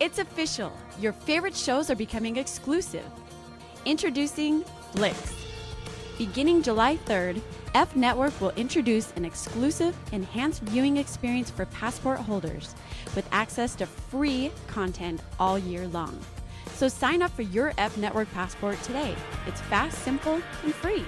It's official. Your favorite shows are becoming exclusive. Introducing Flix. Beginning July 3rd, F Network will introduce an exclusive, enhanced viewing experience for passport holders with access to free content all year long. So sign up for your F Network passport today. It's fast, simple, and free.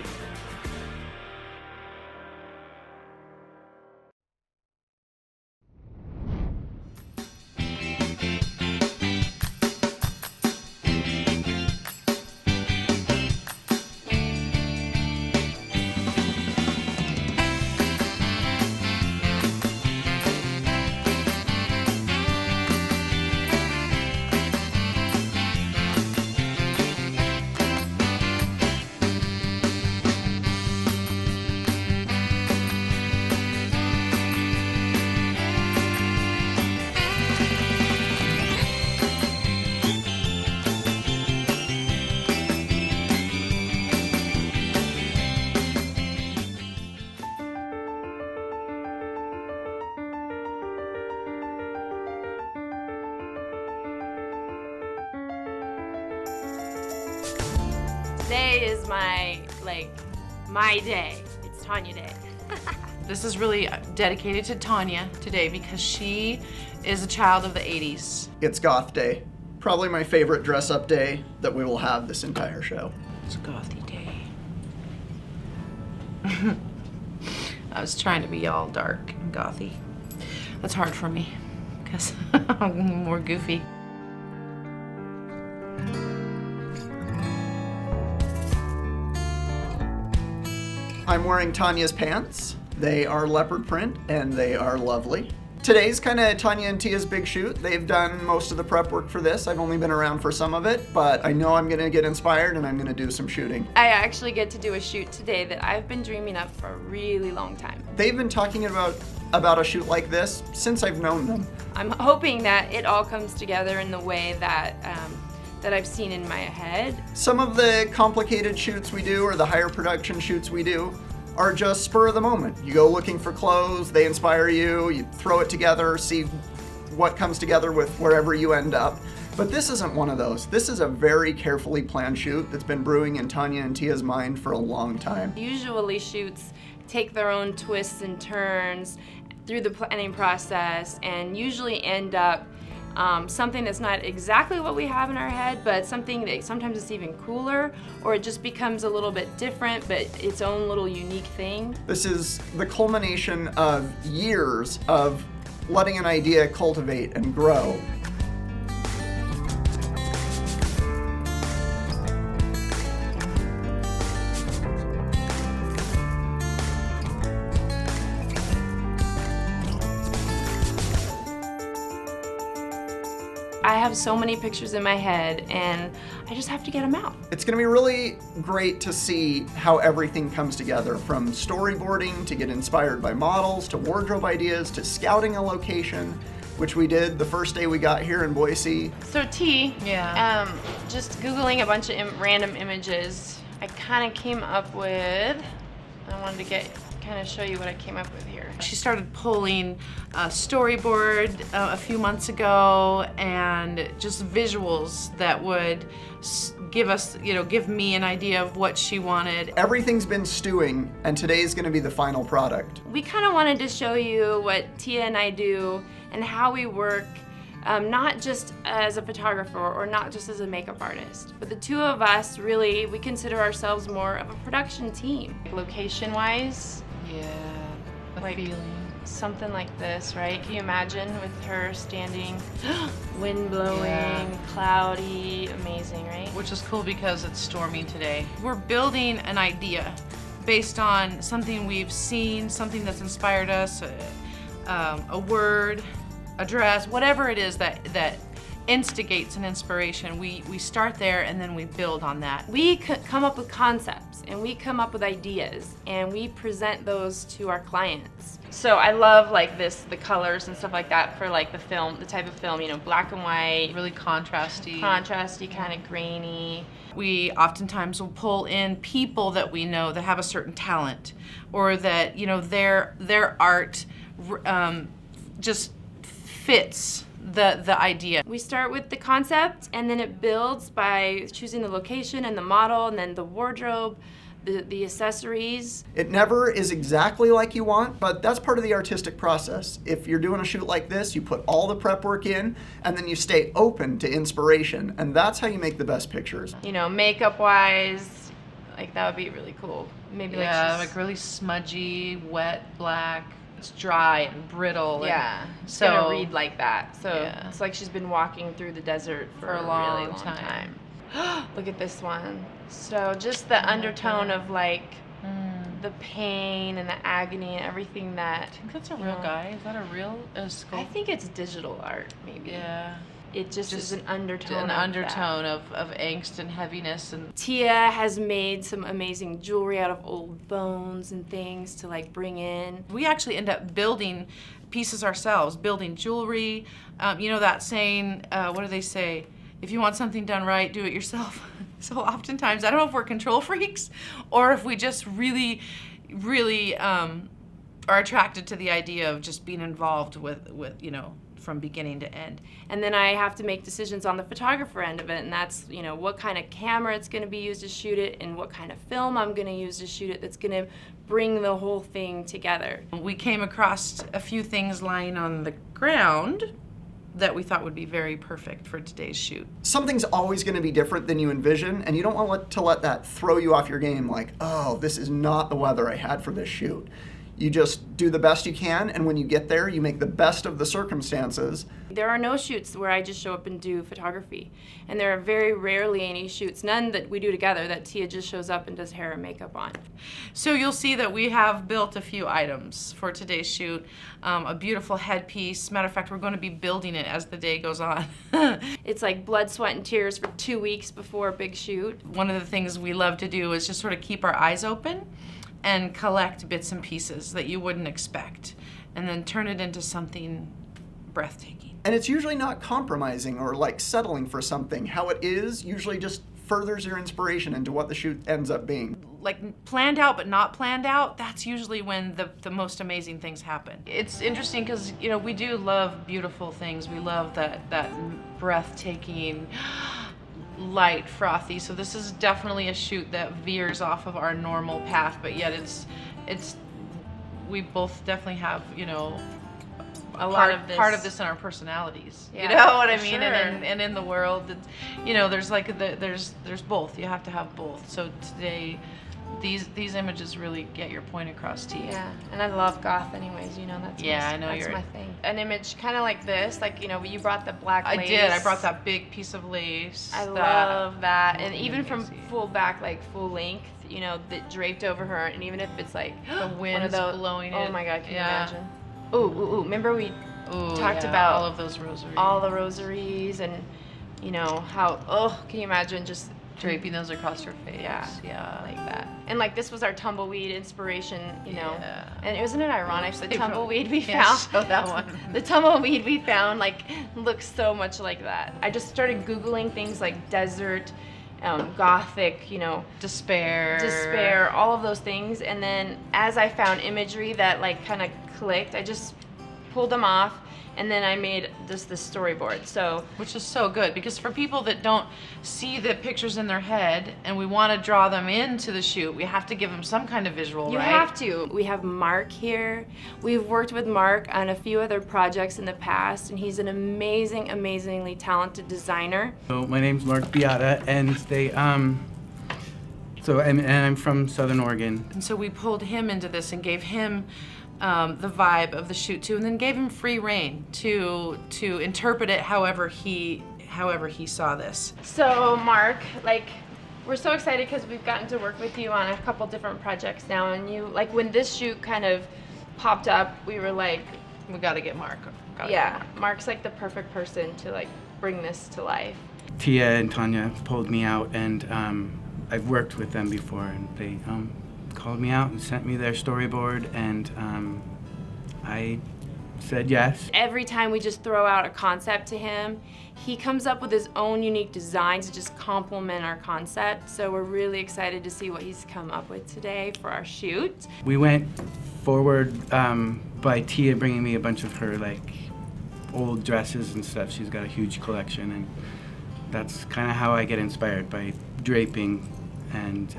Today is my day. It's Tanja Day. This is really dedicated to Tanja today because she is a child of the 80s. It's Goth Day. Probably my favorite dress-up day that we will have this entire show. It's a gothy day. I was trying to be all dark and gothy. That's hard for me because I'm more goofy. I'm wearing Tanja's pants. They are leopard print and they are lovely. Today's kind of Tanja and Tia's big shoot. They've done most of the prep work for this. I've only been around for some of it, but I know I'm gonna get inspired and I'm gonna do some shooting. I actually get to do a shoot today that I've been dreaming of for a really long time. They've been talking about a shoot like this since I've known them. I'm hoping that it all comes together in the way that that I've seen in my head. Some of the complicated shoots we do or the higher production shoots we do are just spur of the moment. You go looking for clothes, they inspire you, you throw it together, see what comes together with wherever you end up. But this isn't one of those. This is a very carefully planned shoot that's been brewing in Tanja and Tia's mind for a long time. Usually shoots take their own twists and turns through the planning process and usually end up something that's not exactly what we have in our head, but something that sometimes it's even cooler, or it just becomes a little bit different, but its own little unique thing. This is the culmination of years of letting an idea cultivate and grow. I have so many pictures in my head and I just have to get them out. It's going to be really great to see how everything comes together, from storyboarding to get inspired by models to wardrobe ideas to scouting a location, which we did the first day we got here in Boise. So T, just Googling a bunch of random images, I kind of came up with, I wanted to kind of show you what I came up with here. She started pulling a storyboard a few months ago and just visuals that would give us, give me an idea of what she wanted. Everything's been stewing and today's going to be the final product. We kind of wanted to show you what Tia and I do and how we work, not just as a photographer or not just as a makeup artist, but the two of us really, we consider ourselves more of a production team. Location-wise, Yeah, the feeling. Something like this, right? Can you imagine with her standing, wind blowing, cloudy, amazing, right? Which is cool because it's storming today. We're building an idea based on something we've seen, something that's inspired us, a word, a dress, whatever it is that instigates an inspiration. We start there and then we build on that. We come up with concepts and we come up with ideas and we present those to our clients. So I love the colors and stuff like that for the film, the type of film, black and white. Really contrasty. Contrasty, kind of grainy. We oftentimes will pull in people that we know that have a certain talent, or that their art just fits the idea. We start with the concept, and then it builds by choosing the location and the model, and then the wardrobe, the accessories. It never is exactly like you want, but that's part of the artistic process. If you're doing a shoot like this, you put all the prep work in, and then you stay open to inspiration, and that's how you make the best pictures. You know, makeup-wise, like that would be really cool. Maybe Like really smudgy, wet, black. It's dry and brittle. Yeah, it's so gonna read like that. So yeah. it's like she's been walking through the desert for a long really long time. Look at this one. So just the undertone of like the pain and the agony and everything that. I think that's a real guy. Is that a real sculpt? I think it's digital art, maybe. Yeah. It just is an undertone. An undertone of angst and heaviness. And Tia has made some amazing jewelry out of old bones and things to like bring in. we actually end up building pieces ourselves, building jewelry. You know that saying, what do they say? If you want something done right, do it yourself. So oftentimes, I don't know if we're control freaks or if we just really, really are attracted to the idea of just being involved with you know, from beginning to end. And then I have to make decisions on the photographer end of it, and that's, you know, what kind of camera it's going to be used to shoot it and what kind of film I'm going to use to shoot it that's going to bring the whole thing together. We came across a few things lying on the ground that we thought would be very perfect for today's shoot. Something's always going to be different than you envision, and you don't want to let that throw you off your game like, oh, this is not the weather I had for this shoot. You just do the best you can, and when you get there, you make the best of the circumstances. There are no shoots where I just show up and do photography. And there are very rarely any shoots, none that we do together, that Tia just shows up and does hair and makeup on. So you'll see that we have built a few items for today's shoot. A beautiful headpiece. Matter of fact, we're going to be building it as the day goes on. It's like blood, sweat, and tears for 2 weeks before a big shoot. One of the things we love to do is just sort of keep our eyes open and collect bits and pieces that you wouldn't expect, and then turn it into something breathtaking. And it's usually not compromising or like settling for something. How it is usually just furthers your inspiration into what the shoot ends up being. Like planned out but not planned out, that's usually when the most amazing things happen. It's interesting because, you know, we do love beautiful things. We love that breathtaking, light, frothy. So this is definitely a shoot that veers off of our normal path, but yet it's we both definitely have, you know, part of this in our personalities. Yeah, you know what I mean? sure. And in the world, you know, there's like there's both. You have to have both. So today, these images really get your point across to you. Yeah, and I love goth anyways, you know, that's my thing. An image kind of like this, like, you know, you brought the black lace. I did. I brought that big piece of lace. I love that. And even amazing. from full back, like full length, you know, that draped over her, and even if it's like The wind's blowing it. Oh my God, can Yeah. you imagine? Ooh, remember we talked yeah, about all of those rosaries. all the rosaries and, you know, how, can you imagine just draping those across her face. Yeah, like that. And like this was our tumbleweed inspiration, you know. Yeah. And isn't it ironic, the They tumbleweed we can't found? show that one. The tumbleweed we found like looks so much like that. I just started Googling things like desert, gothic, you know, despair, all of those things. And then as I found imagery that like kind of clicked, I just pulled them off. And then I made this storyboard. So, which is so good, because for people that don't see the pictures in their head and we want to draw them into the shoot, we have to give them some kind of visual, you right? have to. We have Mark here. We've worked with Mark on a few other projects in the past, and he's an amazingly talented designer. So my name's Mark Biada, and I'm from Southern Oregon. And so we pulled him into this and gave him the vibe of the shoot too, and then gave him free reign to interpret it however he saw this. So Mark, like, we're so excited because we've gotten to work with you on a couple different projects now, and you, like, when this shoot kind of popped up, we were like, we got to get Mark. Mark's like the perfect person to like bring this to life. Tia and Tanja pulled me out, and I've worked with them before, and they called me out and sent me their storyboard, and I said yes. Every time we just throw out a concept to him, he comes up with his own unique designs to just complement our concept. So we're really excited to see what he's come up with today for our shoot. We went forward by Tia bringing me a bunch of her like old dresses and stuff. She's got a huge collection, and that's kind of how I get inspired, by draping and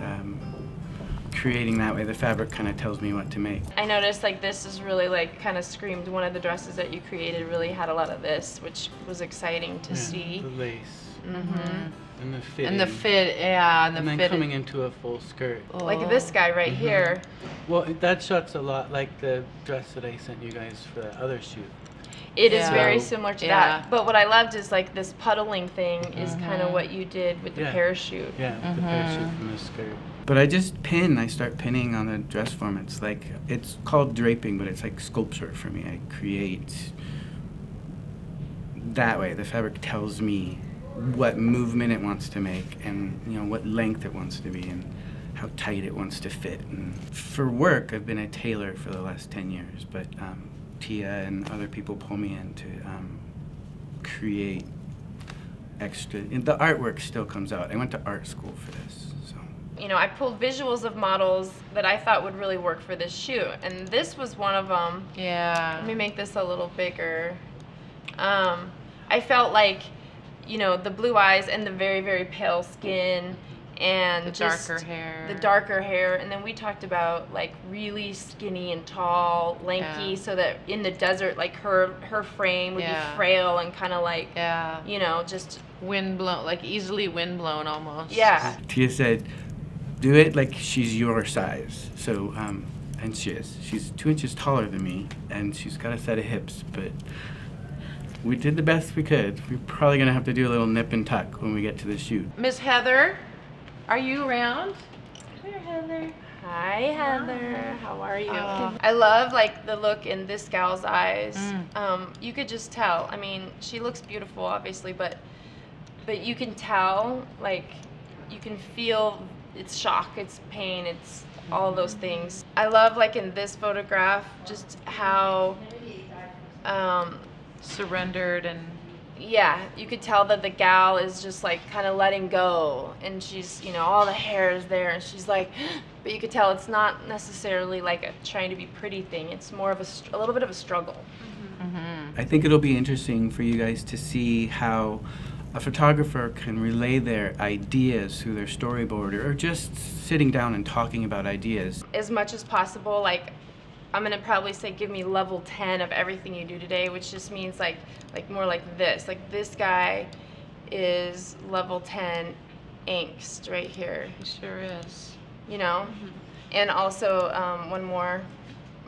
creating that way. The fabric kind of tells me what to make. I noticed like this is really like kind of screamed. One of the dresses that you created really had a lot of this, which was exciting to see. The lace. Mm-hmm. And the fitting. And the fit, yeah, and the And then fit. coming into a full skirt. Like this guy right here. Well, that shot's a lot like the dress that I sent you guys for the other shoot. It is Yeah. very similar to Yeah. that. But what I loved is like this puddling thing is kind of what you did with the Yeah. parachute. Yeah, the parachute and the skirt. But I just I start pinning on the dress form. It's like, it's called draping, but it's like sculpture for me. I create that way. The fabric tells me what movement it wants to make, and what length it wants to be, and how tight it wants to fit. And for work, I've been a tailor for the last 10 years, but Tia and other people pull me in to create extra. And the artwork still comes out. I went to art school for this, so. I pulled visuals of models that I thought would really work for this shoot, and this was one of them. Yeah. Let me make this a little bigger. I felt like, the blue eyes and the very, very pale skin, and The just darker hair. The darker hair, and then we talked about like really skinny and tall, lanky, Yeah. so that in the desert, like her frame would Yeah. be frail and kind of like, Yeah. just Wind blown, like easily wind blown almost. yeah. Tia said, do it like she's your size. So, and she is. She's 2 inches taller than me, and she's got a set of hips, but we did the best we could. We're probably gonna have to do a little nip and tuck when we get to the shoot. Miss Heather, are you around? Come here, Heather. Hi, Heather. How are you? Oh. I love like the look in this gal's eyes. You could just tell. I mean, she looks beautiful, obviously, but you can tell, like, you can feel it's shock, it's pain, it's all of those things. I love, like, in this photograph, just how, Surrendered and yeah, you could tell that the gal is just like kind of letting go, and she's, all the hair is there, and she's like, but you could tell it's not necessarily like a trying to be pretty thing. It's more of a little bit of a struggle. I think it'll be interesting for you guys to see how a photographer can relay their ideas through their storyboard, or just sitting down and talking about ideas. As much as possible, like, I'm gonna probably say give me level 10 of everything you do today, which just means like more like this. Like this guy is level 10 angst right here, he sure is. And also one more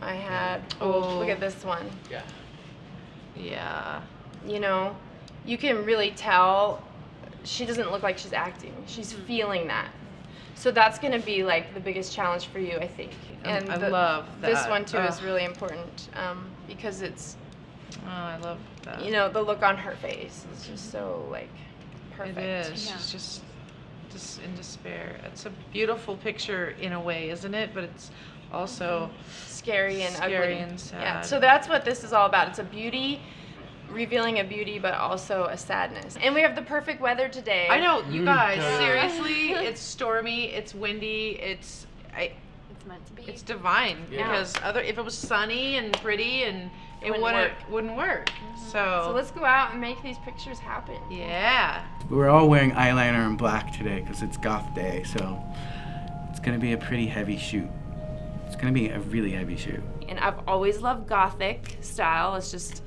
I had. Oh, look at this one. Yeah. You can really tell she doesn't look like she's acting. She's feeling that. So that's going to be like the biggest challenge for you, I think. And I love that. This one too is Ugh. really important because it's, Oh, I love that. the look on her face is just so like perfect. It is. She's just in despair. It's a beautiful picture in a way, isn't it? But it's also Scary and Scary ugly. and Yeah. sad. So that's what this is all about. It's a beauty, revealing a beauty, but also a sadness. And we have the perfect weather today. I know, you guys, Yeah. seriously, it's stormy, it's windy, it's meant to be. it's divine. Yeah. Because if it was sunny and pretty, and it wouldn't work. So let's go out and make these pictures happen. Yeah. We're all wearing eyeliner and black today because it's goth day, so it's gonna be a pretty heavy shoot. It's gonna be a really heavy shoot. And I've always loved gothic style. It's just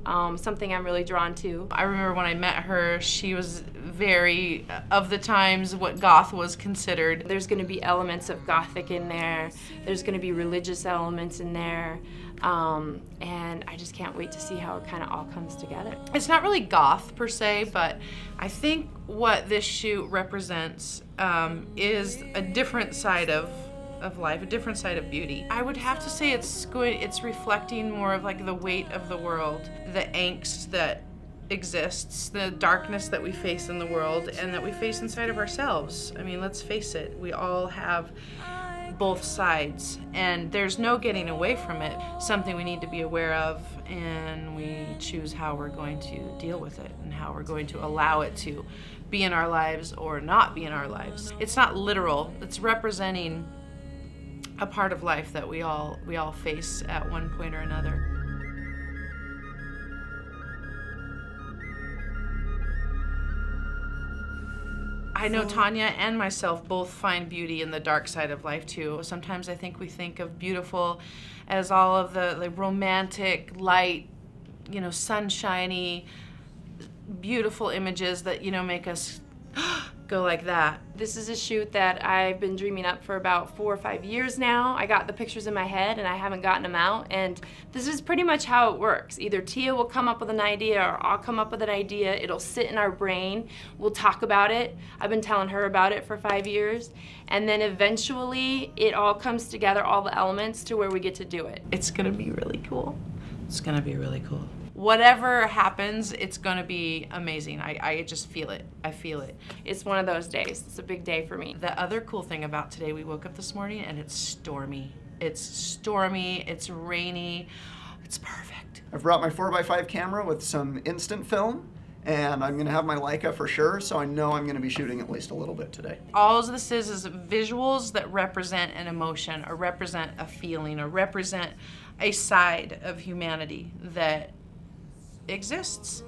something I'm really drawn to. I remember when I met her, she was very, of the times, what goth was considered. There's going to be elements of gothic in there. There's going to be religious elements in there. And I just can't wait to see how it kind of all comes together. It's not really goth per se, but I think what this shoot represents is a different side of life, a different side of beauty. I would have to say it's reflecting more of like the weight of the world, the angst that exists, the darkness that we face in the world and that we face inside of ourselves. I mean, let's face it, we all have both sides, and there's no getting away from it. Something we need to be aware of, and we choose how we're going to deal with it and how we're going to allow it to be in our lives or not be in our lives. It's not literal, it's representing a part of life that we all face at one point or another. I know Tanja and myself both find beauty in the dark side of life too. Sometimes I think we think of beautiful as all of the romantic, light, sunshiny, beautiful images that, make us go like that. This is a shoot that I've been dreaming up for about 4 or 5 years now. I got the pictures in my head and I haven't gotten them out, and this is pretty much how it works. Either Tia will come up with an idea or I'll come up with an idea. It'll sit in our brain. We'll talk about it. I've been telling her about it for 5 years, and then eventually it all comes together, all the elements, to where we get to do it. It's gonna be really cool. It's gonna be really cool. Whatever happens, it's gonna be amazing. I just feel it. I feel it. It's one of those days. It's a big day for me. The other cool thing about today, we woke up this morning and it's stormy. It's stormy, it's rainy, it's perfect. I've brought my 4x5 camera with some instant film, and I'm gonna have my Leica for sure, so I know I'm gonna be shooting at least a little bit today. All this is visuals that represent an emotion, or represent a feeling, or represent a side of humanity that exists.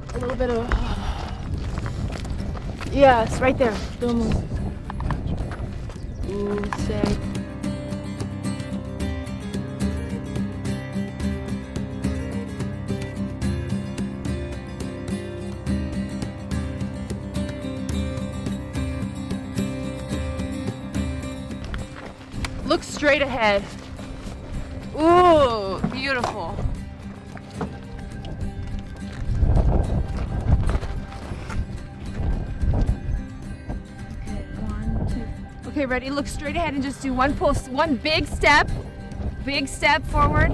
A little bit of, yes, right there. Ooh, sick. Look straight ahead. Ooh, beautiful. Okay, ready? Look straight ahead and just do one big step forward.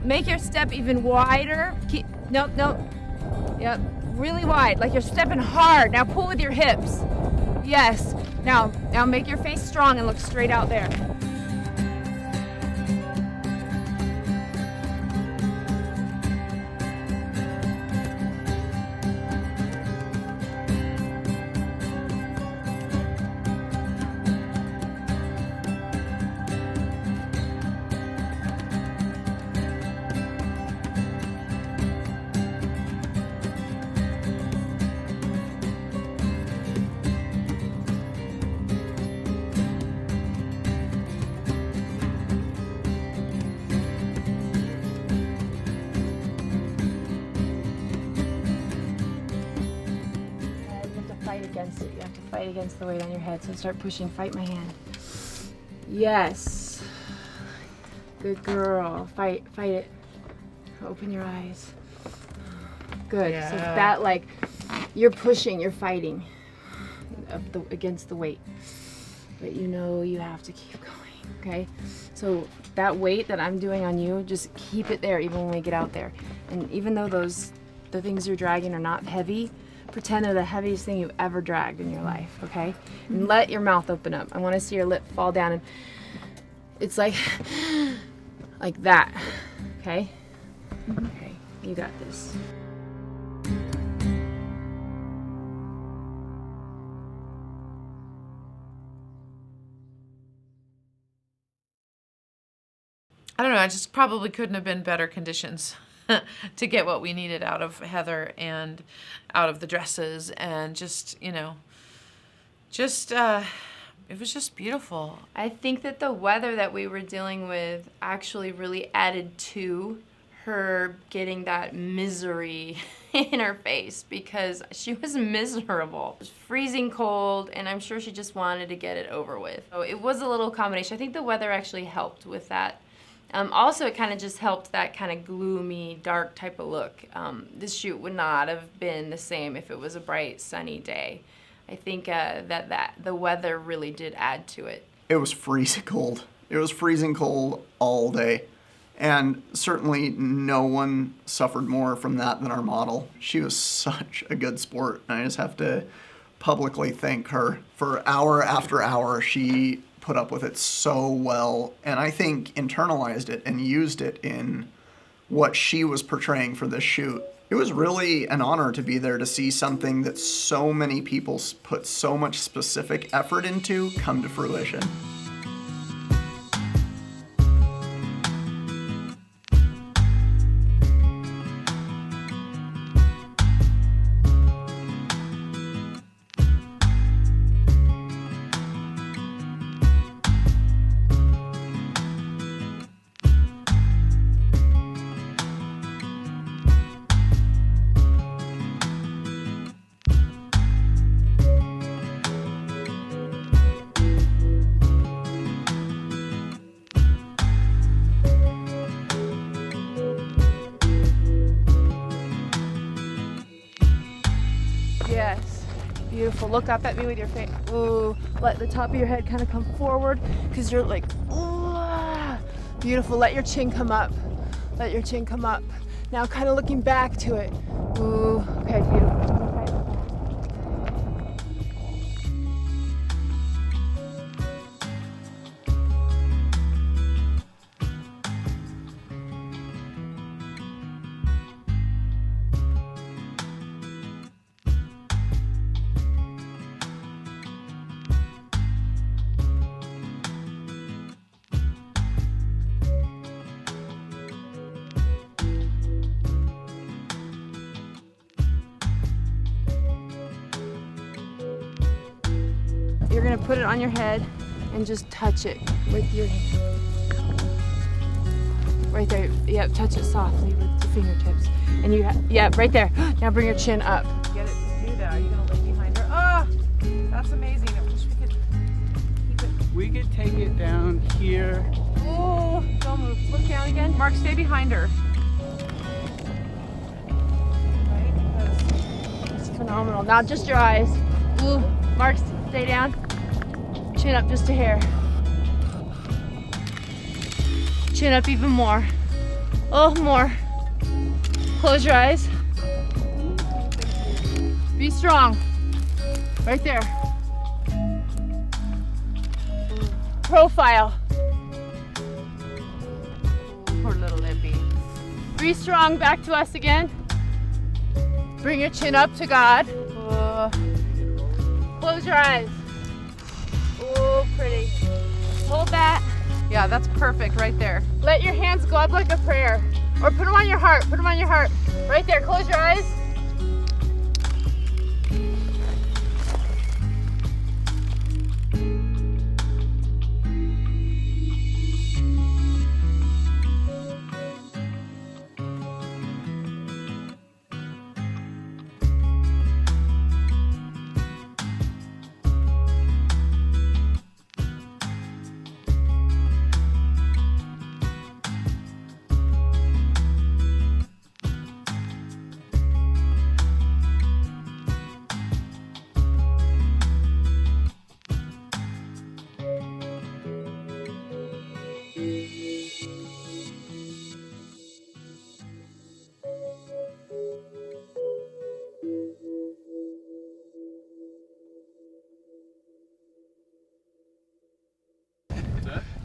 Make your step even wider. Nope. Yep, really wide, like you're stepping hard. Now pull with your hips. Yes. Now make your face strong and look straight out there. fight against the weight on your head. So start pushing, fight my hand. Yes. Good girl. Fight it. Open your eyes. Good. Yeah. So that, like, you're pushing, you're fighting against the weight. But you know you have to keep going, okay? So that weight that I'm doing on you, just keep it there even when we get out there. And even though the things you're dragging are not heavy, pretend they're the heaviest thing you've ever dragged in your life, okay? And let your mouth open up. I want to see your lip fall down, and it's like that, okay? Okay, you got this. I don't know, I just probably couldn't have been better conditions to get what we needed out of Heather and out of the dresses, and just, you know, it was just beautiful. I think that the weather that we were dealing with actually really added to her getting that misery in her face, because she was miserable. It was freezing cold, and I'm sure she just wanted to get it over with. So it was a little combination. I think the weather actually helped with that. Also, it kind of just helped that kind of gloomy, dark type of look. This shoot would not have been the same if it was a bright, sunny day. I think that the weather really did add to it. It was freezing cold. It was freezing cold all day. And certainly no one suffered more from that than our model. She was such a good sport, and I just have to publicly thank her. For hour after hour, she put up with it so well, and I think internalized it and used it in what she was portraying for this shoot. It was really an honor to be there to see something that so many people put so much specific effort into come to fruition. Yes, beautiful. Look up at me with your face. Ooh, let the top of your head kind of come forward, because you're like, ooh, beautiful. Let your chin come up. Let your chin come up. Now kind of looking back to it. Ooh, okay, beautiful. Okay. You're gonna put it on your head and just touch it with your hand. Right there, yep, touch it softly with your fingertips. And yeah, right there. Now bring your chin up. Get it to do that. Are you gonna lay behind her? Oh, that's amazing. I wish we could keep it. We could take it down here. Oh, don't move. Look down again. Mark, stay behind her. It's phenomenal. Now just your eyes. Ooh, Mark, stay down. Chin up just a hair. Chin up even more. Oh, more. Close your eyes. Be strong. Right there. Profile. Poor little Lippy. Be strong. Back to us again. Bring your chin up to God. Close your eyes. Oh, pretty. Hold that. Yeah, that's perfect right there. Let your hands go up like a prayer. Or put them on your heart. Put them on your heart. Right there. Close your eyes.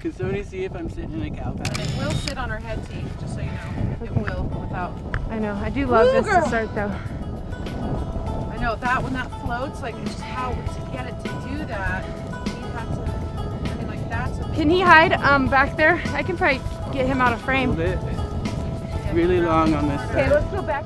Can somebody see if I'm sitting in a cow patch? It will sit on her head, T, just so you know. It will without. I know, I do love this girl. to start though. I know that when that floats, like it's just how to get it to do that. You have to. I mean, like that's. Can he hide back there? I can probably get him out of frame. Hold it. Really long on this Okay, side. let's go back.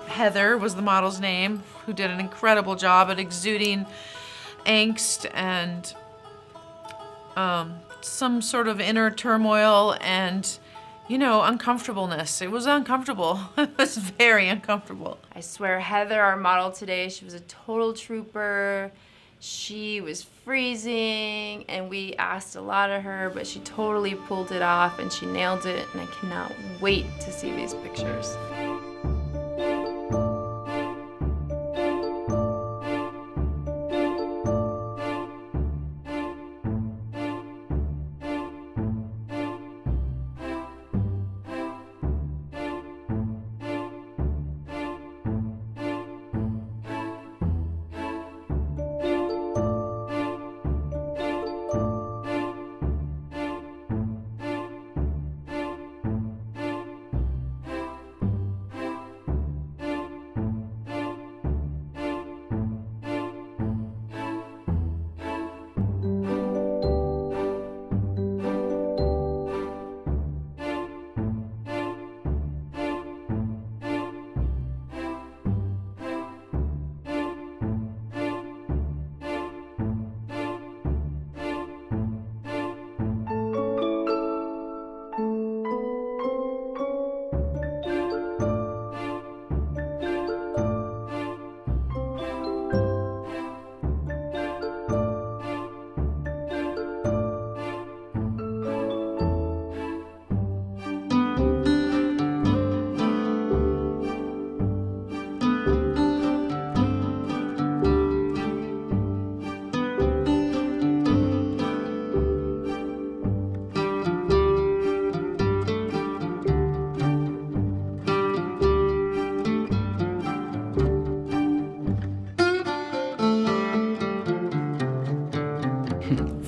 Heather was the model's name, who did an incredible job at exuding angst and some sort of inner turmoil and, you know, uncomfortableness. It was uncomfortable. It was very uncomfortable. I swear, Heather, our model today, she was a total trooper. She was freezing, and we asked a lot of her, but she totally pulled it off, and she nailed it, and I cannot wait to see these pictures.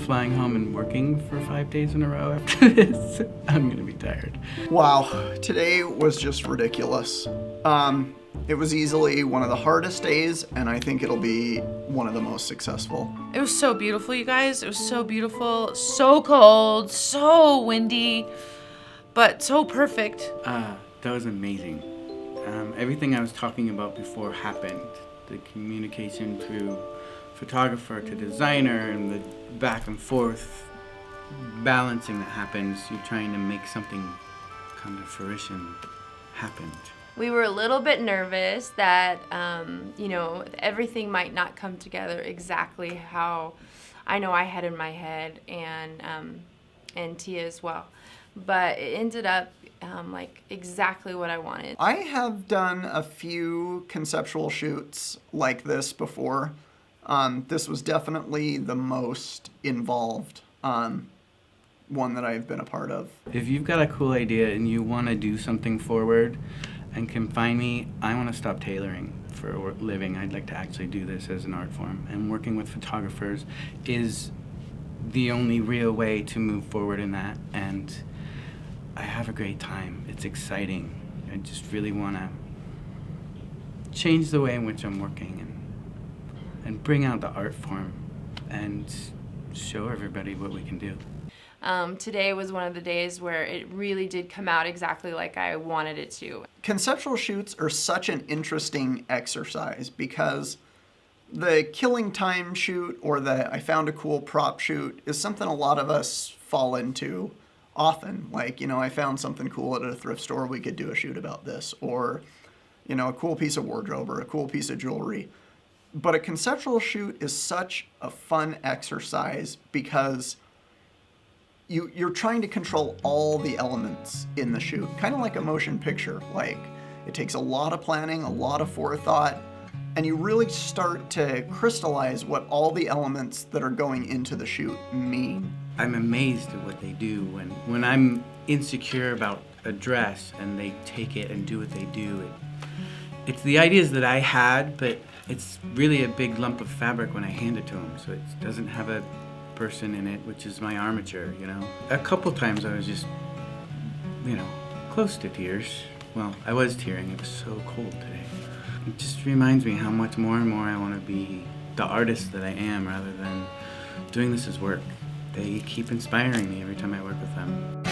Flying home and working for 5 days in a row after this, I'm gonna be tired. Wow, today was just ridiculous. It was easily one of the hardest days, and I think it'll be one of the most successful. It was so beautiful, you guys. It was so beautiful, so cold, so windy, but so perfect. That was amazing. Everything I was talking about before happened. The communication through photographer to designer and the back and forth balancing that happens. You're trying to make something come to fruition happened. We were a little bit nervous that, everything might not come together exactly how I know I had in my head, and Tia as well. But it ended up exactly what I wanted. I have done a few conceptual shoots like this before. This was definitely the most involved one that I've been a part of. If you've got a cool idea and you want to do something forward and can find me, I want to stop tailoring for a living. I'd like to actually do this as an art form. And working with photographers is the only real way to move forward in that. And I have a great time. It's exciting. I just really want to change the way in which I'm working and bring out the art form and show everybody what we can do. Today was one of the days where it really did come out exactly like I wanted it to. Conceptual shoots are such an interesting exercise because the killing time shoot or the I found a cool prop shoot is something a lot of us fall into often. Like, I found something cool at a thrift store, we could do a shoot about this. Or, a cool piece of wardrobe or a cool piece of jewelry. But a conceptual shoot is such a fun exercise because you're trying to control all the elements in the shoot, kind of like a motion picture. Like, it takes a lot of planning, a lot of forethought, and you really start to crystallize what all the elements that are going into the shoot mean. I'm amazed at what they do when I'm insecure about a dress and they take it and do what they do. It's the ideas that I had, but it's really a big lump of fabric when I hand it to them, so it doesn't have a person in it, which is my armature, A couple times I was just, close to tears. Well, I was tearing, it was so cold today. It just reminds me how much more and more I want to be the artist that I am rather than doing this as work. They keep inspiring me every time I work with them.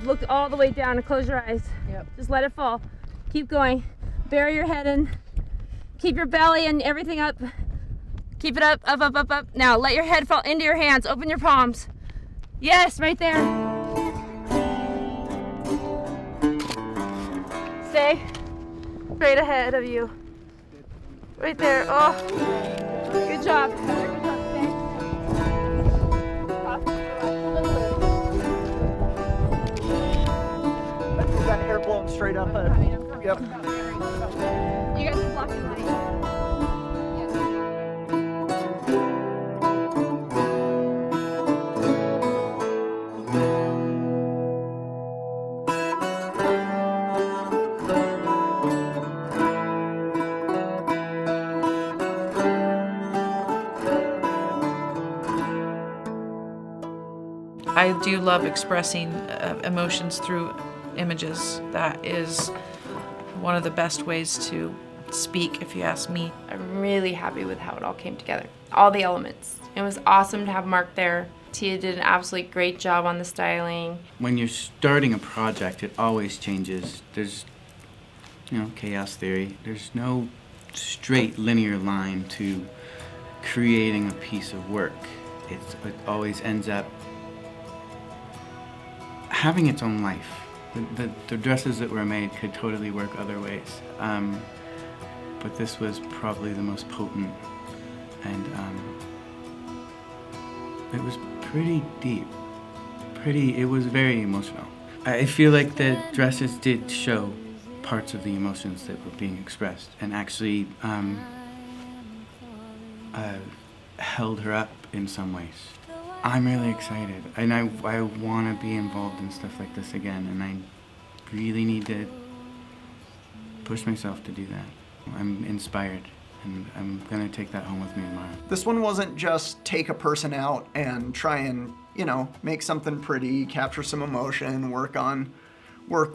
Look all the way down and close your eyes. Yep. Just let it fall. Keep going. Bury your head in. Keep your belly and everything up. Keep it up, up, up, up, up. Now let your head fall into your hands. Open your palms. Yes, right there. Stay straight ahead of you. Right there. Oh, good job. Good job. Stay. Up, relax, a little bit. You got it. Yep. You guys are blocking light. I do love expressing emotions through images. That is one of the best ways to speak, if you ask me. I'm really happy with how it all came together. All the elements. It was awesome to have Mark there. Tia did an absolutely great job on the styling. When you're starting a project, it always changes. There's, chaos theory. There's no straight linear line to creating a piece of work. It always ends up having its own life. The dresses that were made could totally work other ways, but this was probably the most potent, and it was pretty deep. It was very emotional. I feel like the dresses did show parts of the emotions that were being expressed, and actually held her up in some ways. I'm really excited, and I want to be involved in stuff like this again, and I really need to push myself to do that. I'm inspired, and I'm going to take that home with me tomorrow. This one wasn't just take a person out and try and, make something pretty, capture some emotion, work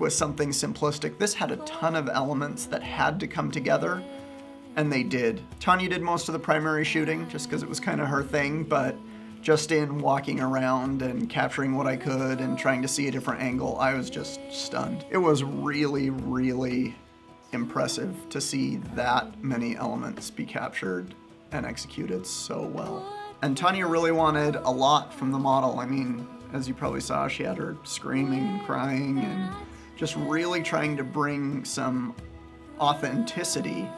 with something simplistic. This had a ton of elements that had to come together, and they did. Tanja did most of the primary shooting, just because it was kind of her thing, but just in walking around and capturing what I could and trying to see a different angle, I was just stunned. It was really, really impressive to see that many elements be captured and executed so well. And Tanja really wanted a lot from the model. I mean, as you probably saw, she had her screaming and crying and just really trying to bring some authenticity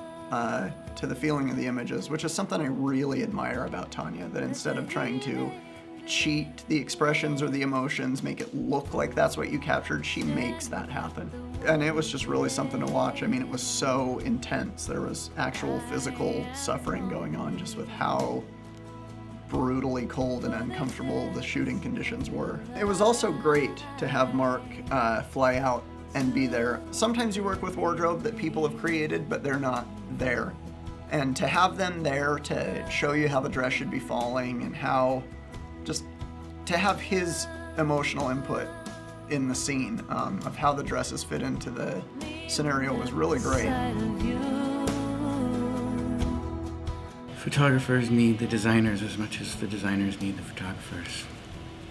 to the feeling of the images, which is something I really admire about Tanja, that instead of trying to cheat the expressions or the emotions, make it look like that's what you captured, she makes that happen. And it was just really something to watch. I mean, it was so intense. There was actual physical suffering going on just with how brutally cold and uncomfortable the shooting conditions were. It was also great to have Mark fly out and be there. Sometimes you work with wardrobe that people have created, but they're not there. And to have them there to show you how the dress should be falling and how, just to have his emotional input in the scene of how the dresses fit into the scenario was really great. Photographers need the designers as much as the designers need the photographers.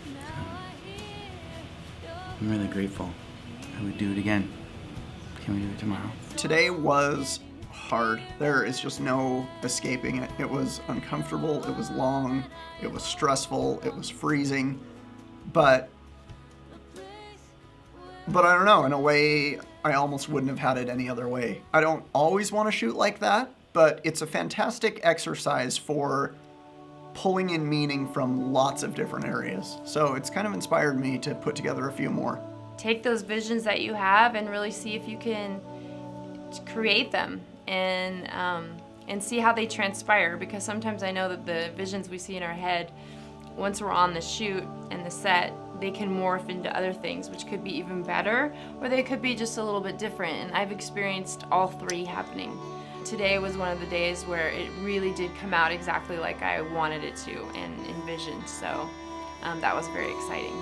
So, I'm really grateful. I would do it again. Can we do it tomorrow? Today was hard. There is just no escaping it. It was uncomfortable, it was long, it was stressful, it was freezing, but I don't know, in a way, I almost wouldn't have had it any other way. I don't always want to shoot like that, but it's a fantastic exercise for pulling in meaning from lots of different areas. So it's kind of inspired me to put together a few more. Take those visions that you have and really see if you can create them and see how they transpire, because sometimes I know that the visions we see in our head, once we're on the shoot and the set, they can morph into other things, which could be even better, or they could be just a little bit different, and I've experienced all three happening. Today was one of the days where it really did come out exactly like I wanted it to and envisioned, so that was very exciting.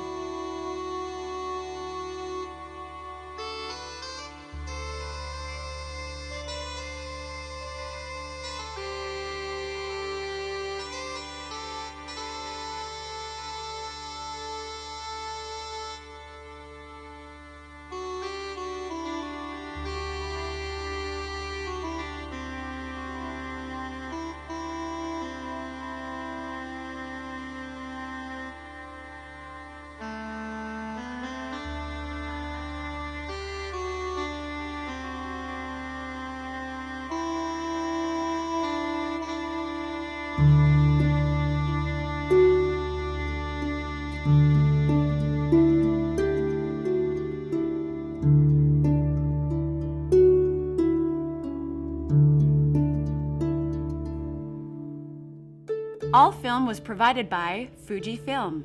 All film was provided by Fujifilm.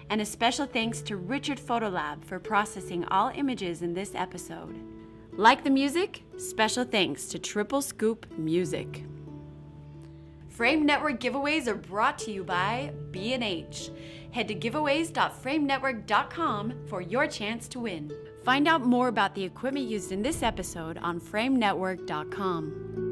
And a special thanks to Richard Photolab for processing all images in this episode. Like the music? Special thanks to Triple Scoop Music. Frame Network giveaways are brought to you by B&H. Head to giveaways.framenetwork.com for your chance to win. Find out more about the equipment used in this episode on framenetwork.com.